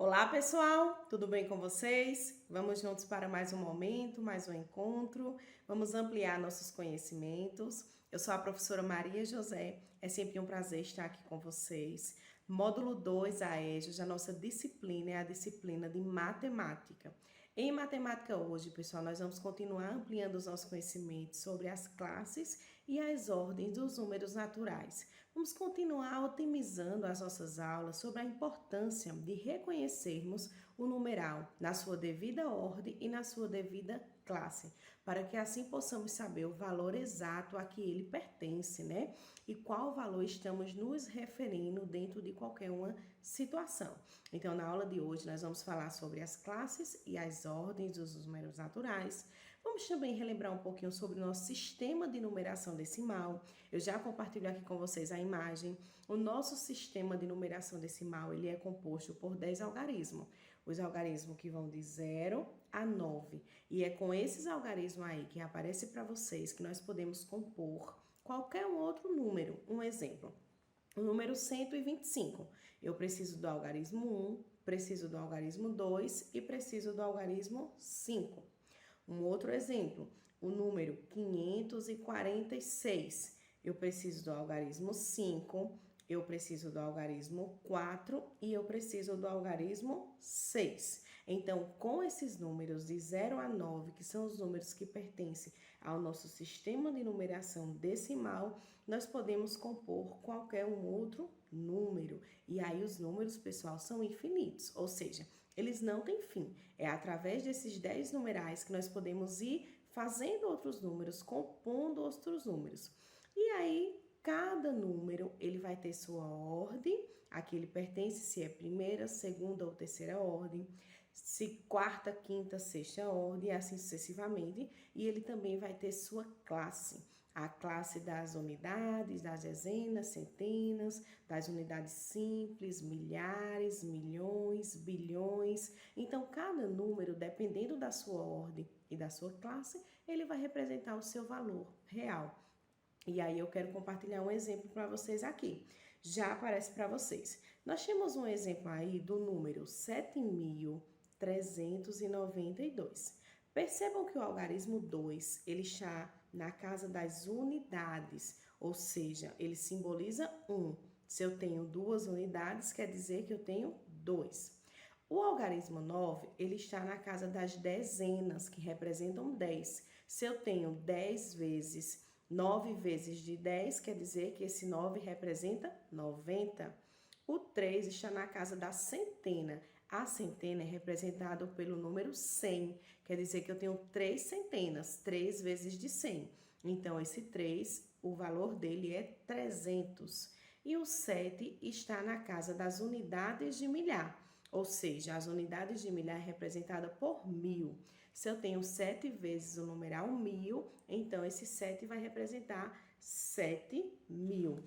Olá, pessoal! Tudo bem com vocês? Vamos juntos para mais um momento, mais um encontro. Vamos ampliar nossos conhecimentos. Eu sou a professora Maria José. É sempre um prazer estar aqui com vocês. Módulo 2, AEJOS, a nossa disciplina é a disciplina de matemática. Em matemática hoje, pessoal, nós vamos continuar ampliando os nossos conhecimentos sobre as classes e as ordens dos números naturais. Vamos continuar otimizando as nossas aulas sobre a importância de reconhecermos o numeral na sua devida ordem e na sua devida classe, para que assim possamos saber o valor exato a que ele pertence, né? E qual valor estamos nos referindo dentro de qualquer uma situação. Então, na aula de hoje, nós vamos falar sobre as classes e as ordens dos números naturais. Vamos também relembrar um pouquinho sobre o nosso sistema de numeração decimal. Eu já compartilho aqui com vocês a imagem. O nosso sistema de numeração decimal, ele é composto por 10 algarismos. Os algarismos que vão de 0 a 9. E é com esses algarismos aí que aparece para vocês que nós podemos compor qualquer um outro número. Um exemplo, o número 125. Eu preciso do algarismo 1, preciso do algarismo 2 e preciso do algarismo 5. Um outro exemplo, o número 546. Eu preciso do algarismo 5, eu preciso do algarismo 4 e eu preciso do algarismo 6. Então, com esses números de 0 a 9, que são os números que pertencem ao nosso sistema de numeração decimal, nós podemos compor qualquer um outro número. E aí os números, pessoal, são infinitos, ou seja, eles não têm fim. É através desses 10 numerais que nós podemos ir fazendo outros números, compondo outros números. E aí, cada número, ele vai ter sua ordem, a que ele pertence, se é primeira, segunda ou terceira ordem, se quarta, quinta, sexta ordem, e assim sucessivamente. E ele também vai ter sua classe. A classe das unidades, das dezenas, centenas, das unidades simples, milhares, milhões, bilhões. Então, cada número, dependendo da sua ordem e da sua classe, ele vai representar o seu valor real. E aí eu quero compartilhar um exemplo para vocês aqui. Já aparece para vocês. Nós temos um exemplo aí do número 7.392. Percebam que o algarismo 2, ele está na casa das unidades, ou seja, ele simboliza 1. Se eu tenho 2 unidades, quer dizer que eu tenho 2. O algarismo 9, ele está na casa das dezenas, que representam 10. Se eu tenho 10 vezes 9 vezes de 10, quer dizer que esse 9 representa 90. O 3 está na casa da centena. A centena é representada pelo número 100, quer dizer que eu tenho 3 centenas, 3 vezes de 100. Então, esse 3, o valor dele é 300. E o 7 está na casa das unidades de milhar, ou seja, as unidades de milhar é representada por 1000. Se eu tenho 7 vezes o numeral 1000, então esse 7 vai representar 7.000.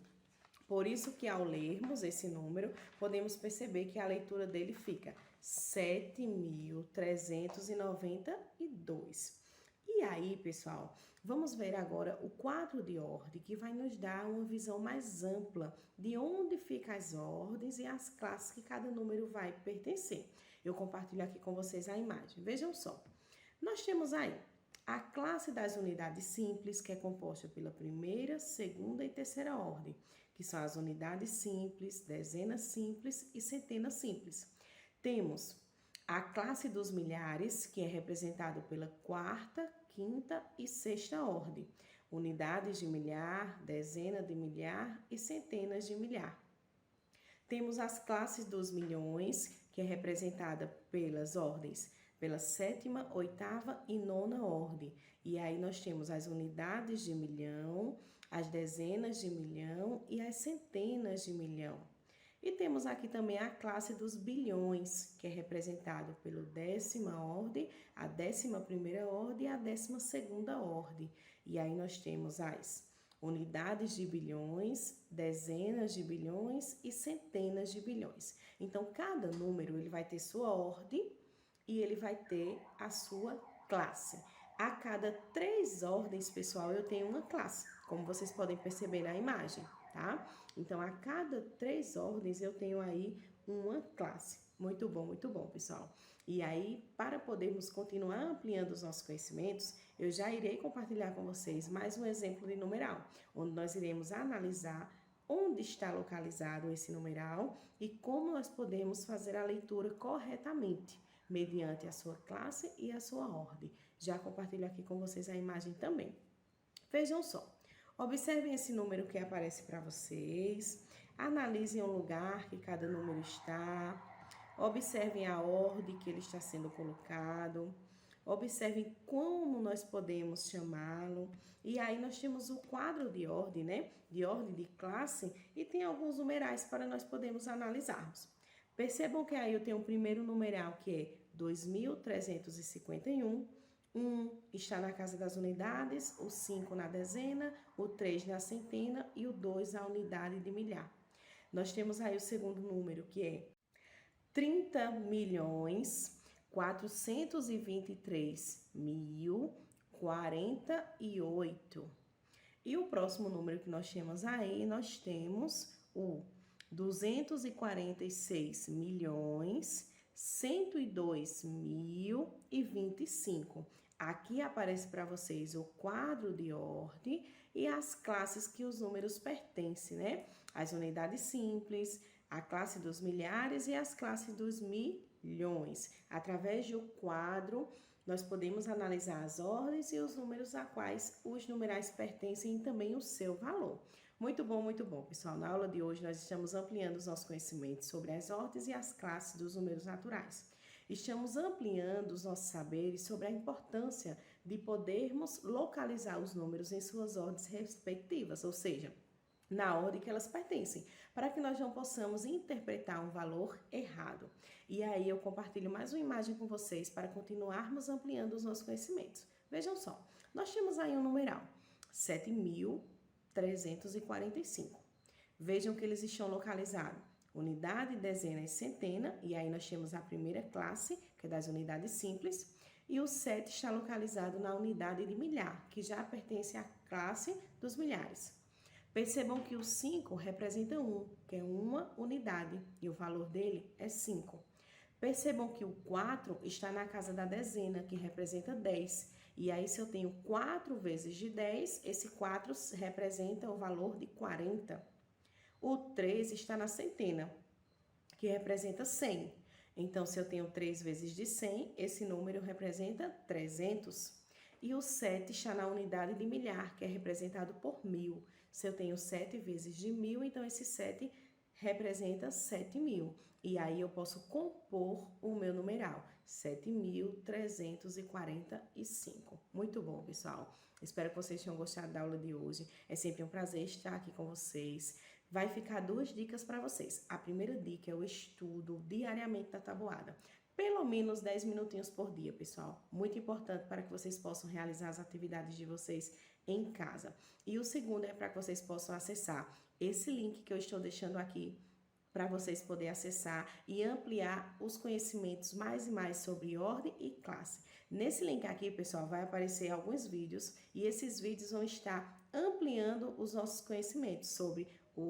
Por isso que ao lermos esse número, podemos perceber que a leitura dele fica 7.392. E aí, pessoal, vamos ver agora o quadro de ordem, que vai nos dar uma visão mais ampla de onde ficam as ordens e as classes que cada número vai pertencer. Eu compartilho aqui com vocês a imagem. Vejam só. Nós temos aí a classe das unidades simples, que é composta pela primeira, segunda e terceira ordem, que são as unidades simples, dezenas simples e centenas simples. Temos a classe dos milhares, que é representada pela quarta, quinta e sexta ordem, unidades de milhar, dezena de milhar e centenas de milhar. Temos as classes dos milhões, que é representada pelas ordens, pela sétima, oitava e nona ordem. E aí nós temos as unidades de milhão, as dezenas de milhão e as centenas de milhão. E temos aqui também a classe dos bilhões, que é representado pela décima ordem, a 11ª ordem e a 12ª ordem. E aí nós temos as unidades de bilhões, dezenas de bilhões e centenas de bilhões. Então, cada número ele vai ter sua ordem e ele vai ter a sua classe. A cada 3 ordens, pessoal, eu tenho uma classe, como vocês podem perceber na imagem, tá? Então, a cada 3 ordens eu tenho aí uma classe. muito bom, pessoal. E aí, para podermos continuar ampliando os nossos conhecimentos, eu já irei compartilhar com vocês mais um exemplo de numeral, onde nós iremos analisar onde está localizado esse numeral e como nós podemos fazer a leitura corretamente, mediante a sua classe e a sua ordem. Já compartilho aqui com vocês a imagem também. Vejam só, observem esse número que aparece para vocês, analisem o lugar que cada número está, observem a ordem que ele está sendo colocado, observem como nós podemos chamá-lo. E aí nós temos o quadro de ordem, né? De ordem de classe, e tem alguns numerais para nós podermos analisarmos. Percebam que aí eu tenho o primeiro numeral, que é 2351. 1 está na casa das unidades, o 5 na dezena, o 3 na centena e o 2 a unidade de milhar. Nós temos aí o segundo número, que é 30.423.048. E o próximo número que nós temos aí, nós temos o 246.102.025. Aqui aparece para vocês o quadro de ordem e as classes que os números pertencem, né? As unidades simples, a classe dos milhares e as classes dos milhões. Através do quadro, nós podemos analisar as ordens e os números a quais os numerais pertencem e também o seu valor. Muito bom, pessoal. Na aula de hoje, nós estamos ampliando os nossos conhecimentos sobre as ordens e as classes dos números naturais. Estamos ampliando os nossos saberes sobre a importância de podermos localizar os números em suas ordens respectivas, ou seja, na ordem que elas pertencem, para que nós não possamos interpretar um valor errado. E aí eu compartilho mais uma imagem com vocês para continuarmos ampliando os nossos conhecimentos. Vejam só, nós temos aí um numeral, 7.345. Vejam que eles estão localizados. Unidade, dezena e centena, e aí nós temos a primeira classe, que é das unidades simples, e o 7 está localizado na unidade de milhar, que já pertence à classe dos milhares. Percebam que o 5 representa 1, que é uma unidade, e o valor dele é 5. Percebam que o 4 está na casa da dezena, que representa 10. E aí, se eu tenho 4 vezes de 10, esse 4 representa o valor de 40. O 3 está na centena, que representa 100. Então, se eu tenho 3 vezes de 100, esse número representa 300. E o 7 está na unidade de milhar, que é representado por 1000. Se eu tenho 7 vezes de 1000, então esse 7 representa 7.000. E aí eu posso compor o meu numeral, 7.345. Muito bom, pessoal. Espero que vocês tenham gostado da aula de hoje. É sempre um prazer estar aqui com vocês. Vai ficar 2 dicas para vocês. A primeira dica é o estudo diariamente da tabuada. Pelo menos 10 minutinhos por dia, pessoal. Muito importante para que vocês possam realizar as atividades de vocês em casa. E o segundo é para que vocês possam acessar esse link que eu estou deixando aqui para vocês poderem acessar e ampliar os conhecimentos mais e mais sobre ordem e classe. Nesse link aqui, pessoal, vai aparecer alguns vídeos e esses vídeos vão estar ampliando os nossos conhecimentos sobre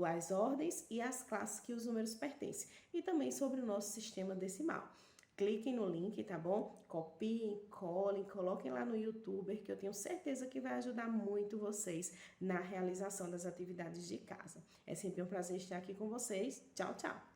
as ordens e as classes que os números pertencem e também sobre o nosso sistema decimal. Cliquem no link, tá bom? Copiem, colhem, coloquem lá no YouTube, que eu tenho certeza que vai ajudar muito vocês na realização das atividades de casa. É sempre um prazer estar aqui com vocês. Tchau, tchau!